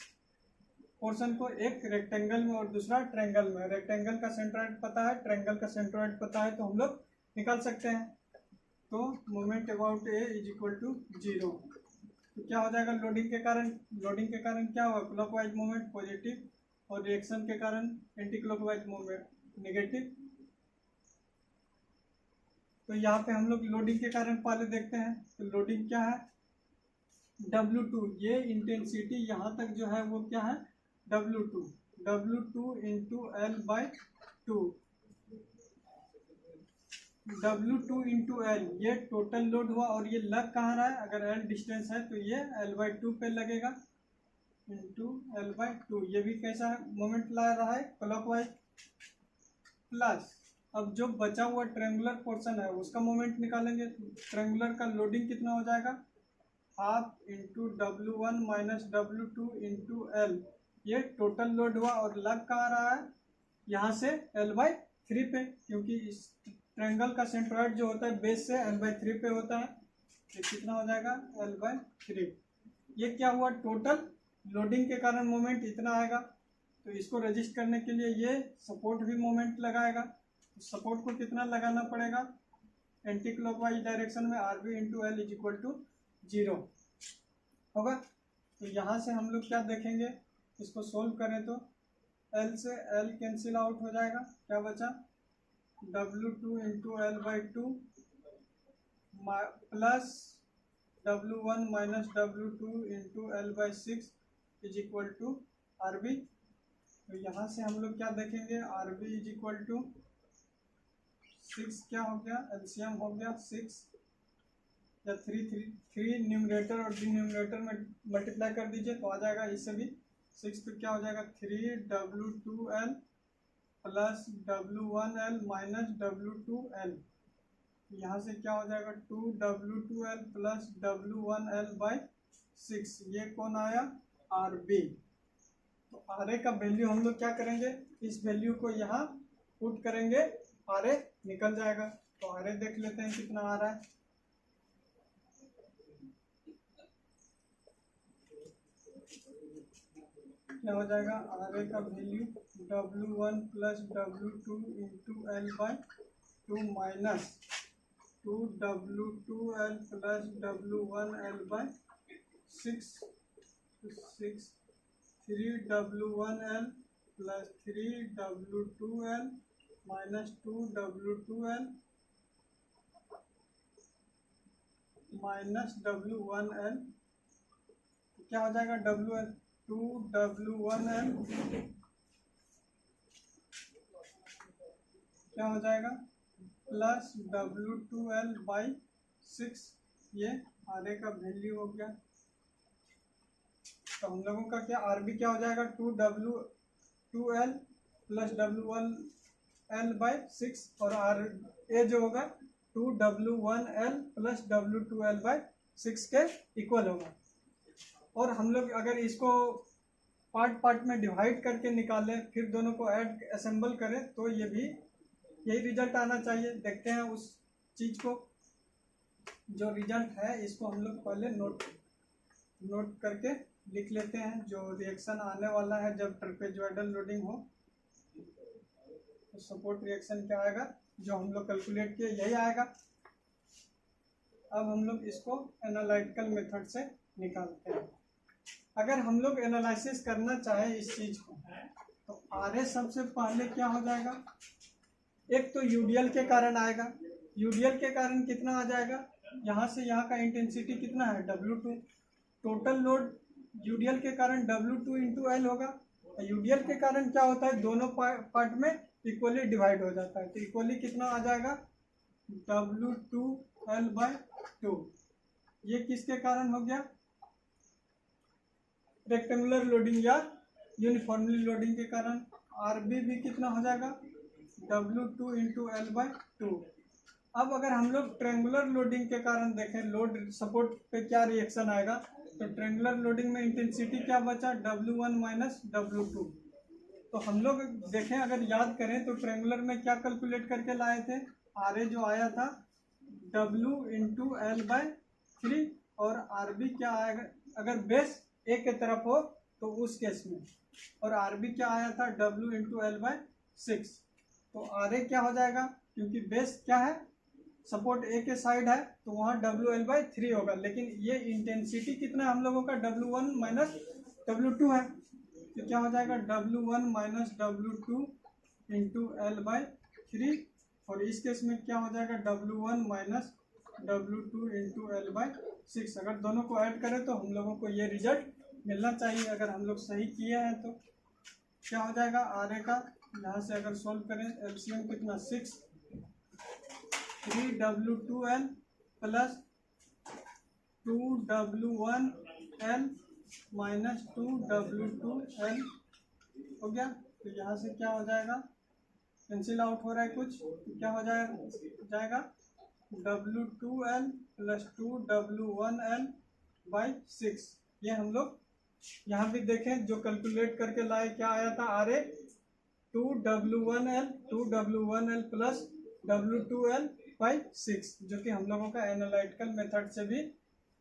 पोर्शन को, एक रेक्टेंगल में और दूसरा ट्रायंगल में। रेक्टेंगल का सेंट्रॉइड पता है, ट्रायंगल का सेंट्रॉइड पता है, तो हम लोग निकाल सकते हैं। तो मोमेंट अबाउट A = 0। तो क्या हो जाएगा, लोडिंग के कारण क्या होगा, क्लॉकवाइज मूवमेंट पॉजिटिव और रिएक्शन के कारण एंटी क्लॉकवाइज मूवमेंट नेगेटिव। तो यहाँ पे हम लोग लोडिंग के कारण पहले देखते हैं। तो लोडिंग क्या है, W2, ये इंटेंसिटी यहाँ तक जो है वो क्या है, W2 into L/2, W2 into L, ये टोटल लोड हुआ और ये लग कहाँ रहा है, अगर L डिस्टेंस है तो ये L/2 पे लगेगा इंटू L/2। ये भी कैसा है, मोमेंट ला रहा है क्लॉकवाइज, प्लस अब जो बचा हुआ ट्रायंगुलर पोर्शन है उसका मोमेंट निकालेंगे। ट्रायंगुलर का लोडिंग कितना हो जाएगा, half into W1 - W2 into L, ये टोटल लोड हुआ और लग कहाँ रहा है, यहाँ से L/3 पे, क्योंकि इस ट्रायंगल का सेंट्रॉइड जो होता है बेस से l/3 पे होता है, तो कितना हो जाएगा l/3। ये क्या हुआ, टोटल लोडिंग के कारण मोमेंट इतना आएगा, तो इसको रजिस्ट करने के लिए ये सपोर्ट भी मोमेंट लगाएगा। तो सपोर्ट को कितना लगाना पड़ेगा, एंटी क्लॉकवाइज डायरेक्शन में RB × L = 0 होगा। तो यहाँ से हम लोग क्या देखेंगे, इसको सोल्व करें तो L से L कैंसिल आउट हो जाएगा, क्या बचा W2 × L/2 plus W1 - W2 × L/6 = RB। तो यहाँ से हम लोग क्या देखेंगे, RB = 6 क्या हो गया, एलसीएम हो गया 6 या 3 न्यूमरेटर और डिनोमिनेटर में मल्टीप्लाई कर दीजिए तो आ जाएगा इससे भी 6। तो क्या हो जाएगा 3W2L plus W1L minus W2L। यहाँ से क्या हो जाएगा 2W2L प्लस W1L/6। ये कौन आया, RB। तो RA का वैल्यू हम लोग क्या करेंगे, इस वैल्यू को यहाँ पुट करेंगे, RA निकल जाएगा। तो RA देख लेते हैं कितना आ रहा है। क्या हो जाएगा, RA का value W1 plus W2 × L/2 minus 2W2L plus W1L/6 3W1L plus 3W2L minus 2W2L minus W1L। क्या हो जाएगा, 2W1L क्या हो जाएगा प्लस W2L/6। ये RA का वैल्यू हो गया। तो हम लोगों का क्या RB क्या हो जाएगा 2W2L प्लस W1L/6 और RA जो होगा 2W1L प्लस W2L/6 के इक्वल होगा। और हम लोग अगर इसको पार्ट में डिवाइड करके निकालें, फिर दोनों को ऐड असेंबल करें, तो ये भी यही रिजल्ट आना चाहिए। देखते हैं उस चीज़ को, जो रिजल्ट है इसको हम लोग पहले नोट करके लिख लेते हैं। जो रिएक्शन आने वाला है जब ट्रेपेजॉइडल लोडिंग हो, तो सपोर्ट रिएक्शन क्या आएगा, जो हम लोग कैलकुलेट किए यही आएगा। अब हम लोग इसको एनालिटिकल मेथड से निकालते हैं। अगर हम लोग एनालिसिस करना चाहें इस चीज़ को, तो RA सबसे पहले क्या हो जाएगा, एक तो यूडीएल के कारण आएगा। यूडीएल के कारण कितना आ जाएगा, यहाँ से यहाँ का इंटेंसिटी कितना है W2, टोटल लोड यूडीएल के कारण W2 × L होगा। यूडीएल के कारण क्या होता है, दोनों पार्ट में इक्वली डिवाइड हो जाता है। तो इक्वली कितना आ जाएगा W2L/2। ये किसके कारण हो गया, रेक्टेंगुलर लोडिंग या यूनिफॉर्मली लोडिंग के कारण। RB भी कितना हो जाएगा W2 × L/2। अब अगर हम लोग ट्रायंगुलर लोडिंग के कारण देखें, लोड सपोर्ट पे क्या रिएक्शन आएगा, तो ट्रायंगुलर लोडिंग में इंटेंसिटी क्या बचा W1 माइनस W2। तो हम लोग देखें, अगर याद करें तो ट्रायंगुलर में क्या कैलकुलेट करके लाए थे, RA जो आया था W × L/3 और RB क्या आएगा, अगर बेस A के तरफ हो तो उस केस में, और RB क्या आया था W × L/6। तो RA क्या हो जाएगा, क्योंकि बेस क्या है, सपोर्ट A के साइड है, तो वहाँ WL/3 होगा। लेकिन ये इंटेंसिटी कितना हम लोगों का W1 माइनस W2 है, तो क्या हो जाएगा W1 माइनस W2 × L/3। और इस केस में क्या हो जाएगा W1 माइनस W2 × L/6। अगर दोनों को ऐड करें तो हम लोगों को ये रिजल्ट मिलना चाहिए। अगर हम लोग सही किए हैं तो क्या हो जाएगा, RA का यहाँ से अगर सोल्व करें, एलसीएम कितना 6, 3W2L plus 2W1L minus 2W2L हो गया। तो यहाँ से क्या हो जाएगा, कैंसिल आउट हो रहा है कुछ, तो क्या हो जाएगा W2L प्लस 2W1L/6। ये हम लोग यहाँ भी देखें, जो कैलकुलेट करके लाए क्या आया था RA 2W1L प्लस W2L/6, जो कि हम लोगों का एनालिटिकल मेथड से भी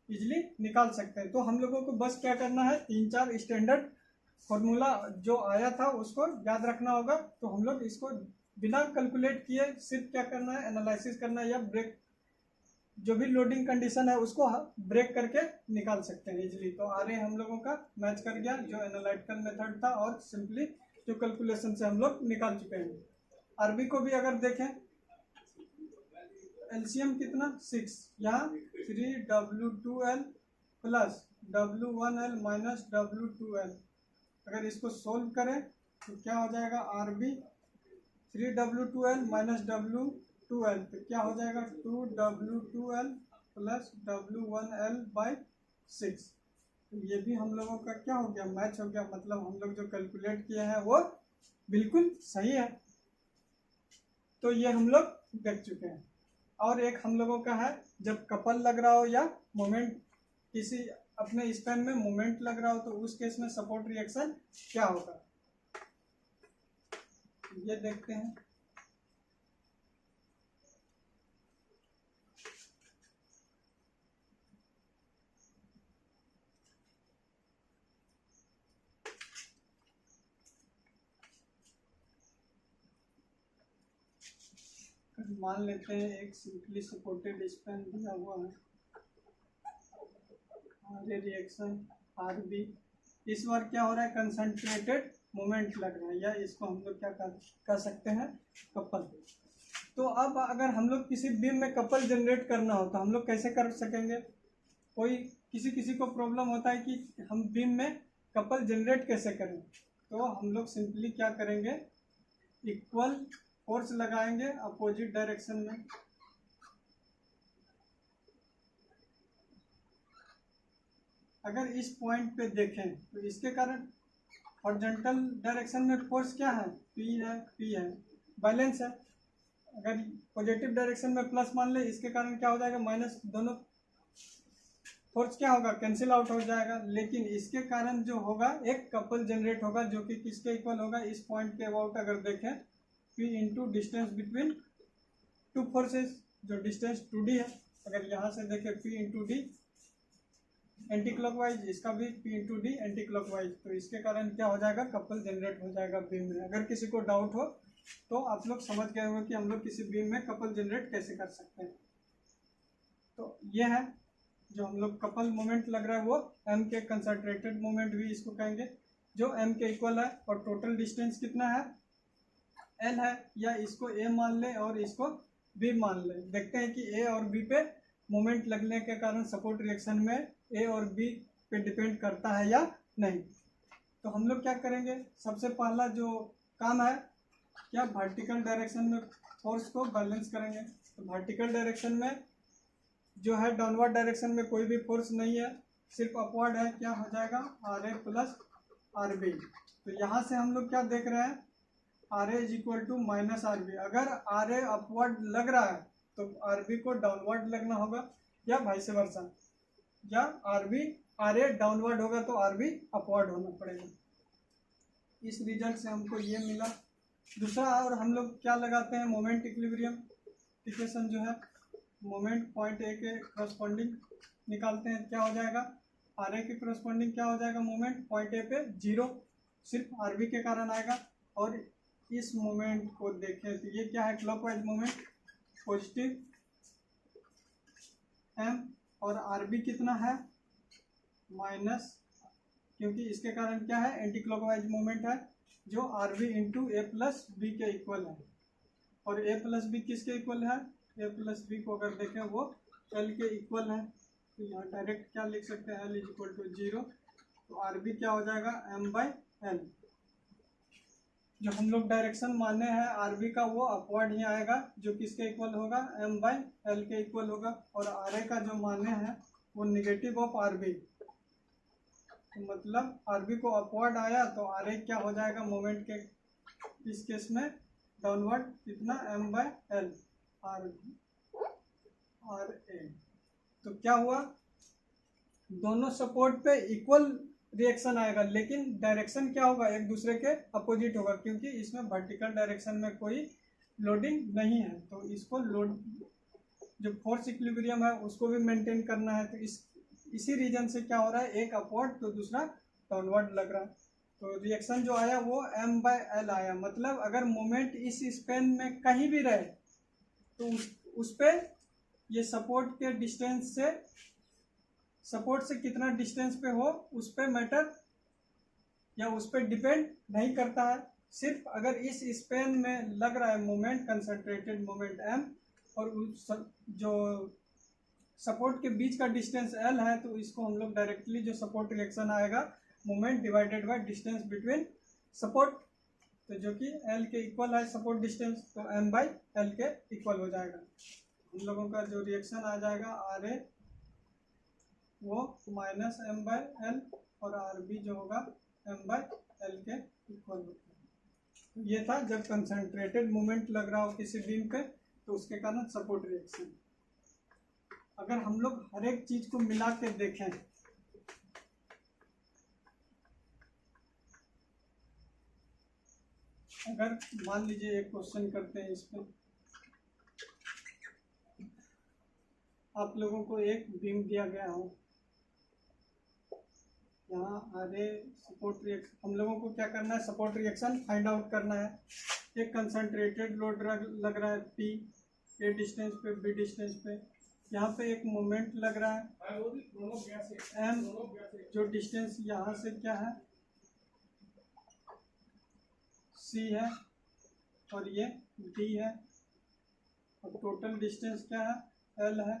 इजिली निकाल सकते हैं। तो हम लोगों को बस क्या करना है, 3-4 स्टैंडर्ड फॉर्मूला जो आया था उसको याद रखना होगा। तो हम लोग इसको बिना कैलकुलेट किए सिर्फ क्या करना है, एनालिसिस करना है, या ब्रेक जो भी लोडिंग कंडीशन है उसको ब्रेक करके निकाल सकते हैं इजिली। तो आरए हम लोगों का मैच कर गया जो एनालिटिकल मेथड था, और सिंपली जो कैलकुलेशन से हम लोग निकाल चुके हैं। आरबी को भी अगर देखें, एलसीएम कितना 6, यहाँ 3W2L plus W1L minus W2L। अगर इसको सोल्व करें तो क्या हो जाएगा, आरबी 3W2L माइनस W2L, तो क्या हो जाएगा 2W2L प्लस W1L/6। तो ये भी हम लोगों का क्या हो गया, मैच हो गया। मतलब हम लोग जो कैलकुलेट किए हैं वो बिल्कुल सही है। तो ये हम लोग देख चुके हैं। और एक हम लोगों का है, जब कपल लग रहा हो या मोमेंट, किसी अपने स्पैन में मोमेंट लग रहा हो, तो उस केस में सपोर्ट रिएक्शन क्या होगा, ये देखते हैं। मान लेते हैं एक सिंपली सपोर्टेड स्पैन दिया हुआ है, आरए रिएक्शन आरबी, इस बार क्या हो रहा है, कंसंट्रेटेड मोमेंट लग रहा है, या इसको हम लोग क्या कर सकते हैं, कपल। तो अब अगर हम लोग किसी बीम में कपल जनरेट करना हो तो हम लोग कैसे कर सकेंगे। कोई किसी को प्रॉब्लम होता है कि हम बीम में कपल जनरेट कैसे करें, तो हम लोग सिंपली क्या करेंगे, इक्वल फोर्स लगाएंगे अपोजिट डायरेक्शन में। अगर इस पॉइंट पे देखें तो इसके कारण हॉरिजॉन्टल डायरेक्शन में फोर्स क्या है, पी है, बैलेंस है। अगर पॉजिटिव डायरेक्शन में प्लस मान ले, इसके कारण क्या हो जाएगा, माइनस, दोनों फोर्स क्या होगा, कैंसिल आउट हो जाएगा। लेकिन इसके कारण जो होगा एक कपल जनरेट होगा, जो कि किसके इक्वल होगा, इस पॉइंट के अबाउट अगर देखें, P into distance between two forces, जो डिस्टेंस 2D है। अगर यहाँ से देखें P into D anti clockwise, इसका भी P into D anti clockwise, तो इसके कारण क्या हो जाएगा, कपल जनरेट हो जाएगा बीम में। अगर किसी को डाउट हो तो आप लोग समझ गए होंगे कि हम लोग किसी बीम में कपल जनरेट कैसे कर सकते हैं। तो ये है जो हम लोग कपल मोमेंट लग रहा है, वो M के कंसंट्रेटेड मोमेंट भी इसको कहेंगे, जो M के इक्वल है। और टोटल डिस्टेंस कितना है, L है, या इसको A मान ले और इसको B मान ले। देखते हैं कि A और B पे मोमेंट लगने के कारण सपोर्ट रिएक्शन में A और B पे डिपेंड करता है या नहीं। तो हम लोग क्या करेंगे, सबसे पहला जो काम है, क्या वर्टिकल डायरेक्शन में फोर्स को बैलेंस करेंगे। तो वर्टिकल डायरेक्शन में जो है, डाउनवर्ड डायरेक्शन में कोई भी फोर्स नहीं है, सिर्फ अपवर्ड है। क्या हो जाएगा, R A plus R B. तो यहाँ से हम लोग क्या देख रहे हैं, R A is equal to minus R B. अगर आर ए अपवर्ड लग रहा है तो आर बी को डाउनवर्ड लगना होगा, या वाइस वर्सा, या आर ए डाउनवर्ड होगा तो आर बी अपवर्ड होना पड़ेगा। इस रिजल्ट से हमको ये मिला। दूसरा, और हम लोग क्या लगाते हैं, मोमेंट इक्विलिब्रियम इक्वेशन जो है, मोमेंट पॉइंट ए के करस्पॉन्डिंग निकालते हैं। क्या हो जाएगा, आर ए के करस्पॉन्डिंग क्या हो जाएगा, मोमेंट पॉइंट ए पे 0, सिर्फ आर बी के कारण आएगा। और इस मोमेंट को देखें तो ये क्या है, क्लॉकवाइज मोमेंट, पॉजिटिव एम, और आर बी कितना है, माइनस, क्योंकि इसके कारण क्या है, एंटी क्लॉकवाइज मोमेंट है, जो are b into A plus B के इक्वल है। और ए प्लस बी किसके इक्वल है, ए प्लस बी को अगर देखें वो एल के इक्वल है। तो यहाँ डायरेक्ट क्या लिख सकते हैं, एल इज इक्वल टू 0। तो आर बी क्या हो जाएगा, एम बाई एल। जो हम लोग डायरेक्शन माने हैं आर बी का, वो अपवर्ड ही आएगा, जो किसके इक्वल होगा, एम बाई एल के इक्वल होगा। और आर ए का जो माने हैं वो निगेटिव ऑफ आर बी, तो मतलब आर बी को अपवर्ड आया तो आर ए क्या हो जाएगा, मोमेंट के इस केस में डाउनवर्ड कितना, M by L R A. तो क्या हुआ, दोनों सपोर्ट पे इक्वल रिएक्शन आएगा, लेकिन डायरेक्शन क्या होगा, एक दूसरे के अपोजिट होगा, क्योंकि इसमें वर्टिकल डायरेक्शन में कोई लोडिंग नहीं है, तो इसको लोड जो फोर्स इक्विलिब्रियम है उसको भी मेंटेन करना है। तो इसी रीजन से क्या हो रहा है, एक अपवर्ड तो दूसरा डाउनवर्ड लग रहा है। तो रिएक्शन जो आया वो m/l आया, मतलब अगर मोमेंट इस स्पेन में कहीं भी रहे तो उस पे ये सपोर्ट से कितना डिस्टेंस पे हो उस पे मैटर या उस पे डिपेंड नहीं करता है। सिर्फ अगर इस स्पेन में लग रहा है मोमेंट, कंसंट्रेटेड मोमेंट m, और जो सपोर्ट के बीच का डिस्टेंस l है, तो इसको हम लोग डायरेक्टली जो सपोर्ट रिएक्शन आएगा moment divided by distance between support, तो जो कि l के इक्वल है सपोर्ट डिस्टेंस, तो m/l के इक्वल हो जाएगा। हम लोगों का जो रिएक्शन आ जाएगा RA वो -m/l और RB जो होगा m/l के इक्वल होगा। तो ये था जब कंसंट्रेटेड मोमेंट लग रहा हो किसी बीम पे, तो उसके कारण सपोर्ट रिएक्शन। अगर हम लोग हर एक चीज को मिला के देखें, अगर मान लीजिए एक क्वेश्चन करते हैं, इसमें आप लोगों को एक बीम दिया गया हो, यहाँ आधे सपोर्ट रिएक्शन, हम लोगों को क्या करना है, सपोर्ट रिएक्शन फाइंड आउट करना है। एक कंसंट्रेटेड लोड लग रहा है P ए डिस्टेंस पे, B डिस्टेंस पे, यहाँ पे एक मोमेंट लग रहा है M, जो डिस्टेंस यहाँ से क्या है C है और ये D है, और टोटल डिस्टेंस क्या है L है।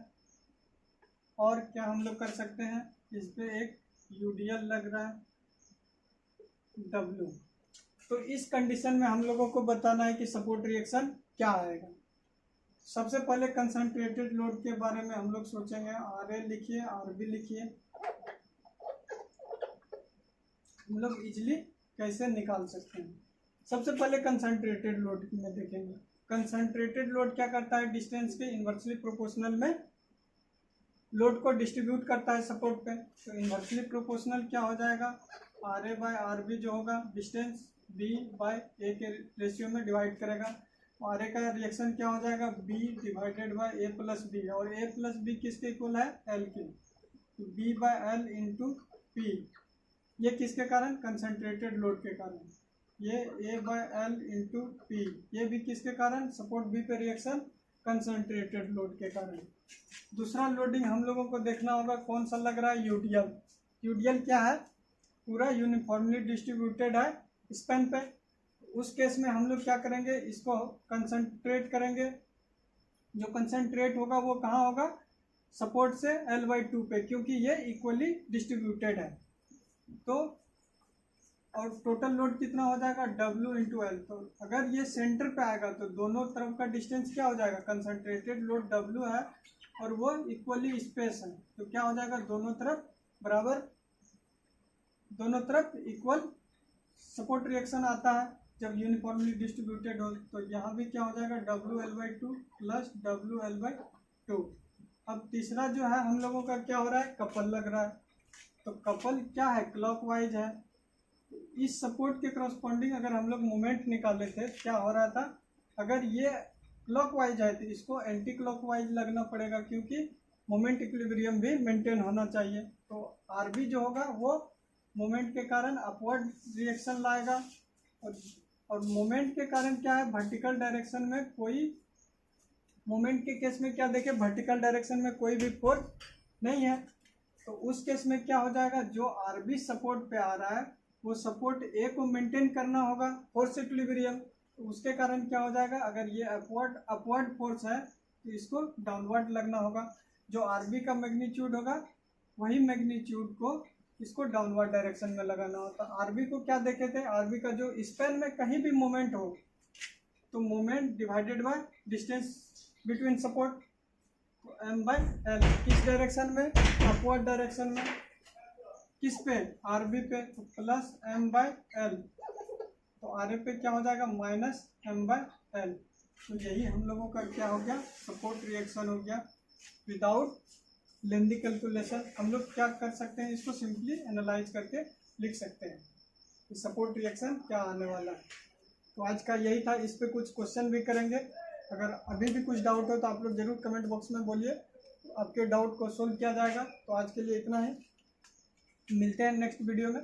और क्या हम लोग कर सकते हैं, इस पे एक UDL लग रहा है W। तो इस कंडीशन में हम लोगों को बताना है कि सपोर्ट रिएक्शन क्या आएगा। सबसे पहले कंसंट्रेटेड लोड के बारे में हम लोग सोचेंगे, RA लिखिए, RB लिखिए, हम लोग इजीली कैसे निकाल सकते हैं। सबसे पहले कंसंट्रेटेड लोड में देखेंगे। कंसंट्रेटेड लोड क्या करता है, डिस्टेंस के इन्वर्सली प्रोपोर्शनल में लोड को डिस्ट्रीब्यूट करता है सपोर्ट पे। तो इन्वर्सली प्रोपोर्शनल क्या हो जाएगा, RA/RB जो होगा डिस्टेंस B/A के रेशियो में डिवाइड करेगा। RA का रिएक्शन क्या हो जाएगा, B डिवाइडेड बाय A+B, और A+B किसके इक्वल है, L के, तो B/L इंटू P। ये किसके कारण, कंसंट्रेटेड लोड के कारण। ये A/L इंटू P, ये भी किसके कारण, सपोर्ट B पे रिएक्शन कंसंट्रेटेड लोड के कारण। दूसरा लोडिंग हम लोगों को देखना होगा कौन सा लग रहा है, UDL। UDL क्या है, पूरा यूनिफॉर्मली डिस्ट्रीब्यूटेड है स्पेन पे। उस केस में हम लोग क्या करेंगे, इसको कंसंट्रेट करेंगे। जो कंसंट्रेट होगा वो कहाँ होगा, सपोर्ट से L/2 पे, क्योंकि ये इक्वली डिस्ट्रीब्यूटेड है। तो और टोटल लोड कितना हो जाएगा, W इंटू L। तो अगर ये सेंटर पे आएगा तो दोनों तरफ का डिस्टेंस क्या हो जाएगा, कंसंट्रेटेड लोड W है और वो इक्वली स्पेस है, तो क्या हो जाएगा, दोनों तरफ बराबर, दोनों तरफ इक्वल सपोर्ट रिएक्शन आता है जब यूनिफॉर्मली डिस्ट्रीब्यूटेड हो। तो यहाँ भी क्या हो जाएगा, WL/2 प्लस WL/2। अब तीसरा जो है हम लोगों का क्या हो रहा है, कपल लग रहा है। तो कपल क्या है, क्लॉकवाइज है। इस सपोर्ट के करस्पॉन्डिंग अगर हम लोग मोमेंट निकाले थे, क्या हो रहा था, अगर ये क्लॉकवाइज है तो इसको एंटी क्लॉकवाइज लगना पड़ेगा, क्योंकि मोमेंट इक्विलिब्रियम भी मेंटेन होना चाहिए। तो RB जो होगा वो मोमेंट के कारण अपवर्ड रिएक्शन लाएगा, और मोमेंट के कारण क्या है, वर्टिकल डायरेक्शन में कोई, मोमेंट के केस में क्या देखें, वर्टिकल डायरेक्शन में कोई भी फोर्स नहीं है। तो उस केस में क्या हो जाएगा, जो RB सपोर्ट पे आ रहा है वो सपोर्ट A को मेंटेन करना होगा, फोर्स इक्विलिब्रियम। तो उसके कारण क्या हो जाएगा, अगर ये अपवर्ड फोर्स है तो इसको डाउनवर्ड लगना होगा। जो RB का मैग्नीट्यूड होगा वही मैग्नीट्यूड को इसको डाउनवर्ड डायरेक्शन में लगाना होता है। RB को क्या देखे थे, RB का जो स्पेन में कहीं भी मोमेंट हो तो moment divided by distance between support, तो M/L किस डायरेक्शन में, अपवर्ड डायरेक्शन में, किस पे, RB पे, तो प्लस M/L, तो RA पे क्या हो जाएगा, माइनस M/L। तो यही हम लोगों का क्या हो गया, सपोर्ट रिएक्शन हो गया। विदाउट लेंदी कैलकुलेशन हम लोग क्या कर सकते हैं, इसको सिंपली एनालाइज करके लिख सकते हैं कि सपोर्ट रिएक्शन क्या आने वाला है। तो आज का यही था। इस पे कुछ क्वेश्चन भी करेंगे। अगर अभी भी कुछ डाउट हो तो आप लोग जरूर कमेंट बॉक्स में बोलिए, आपके डाउट को सोल्व किया जाएगा। तो आज के लिए इतना ही, मिलते हैं नेक्स्ट वीडियो में।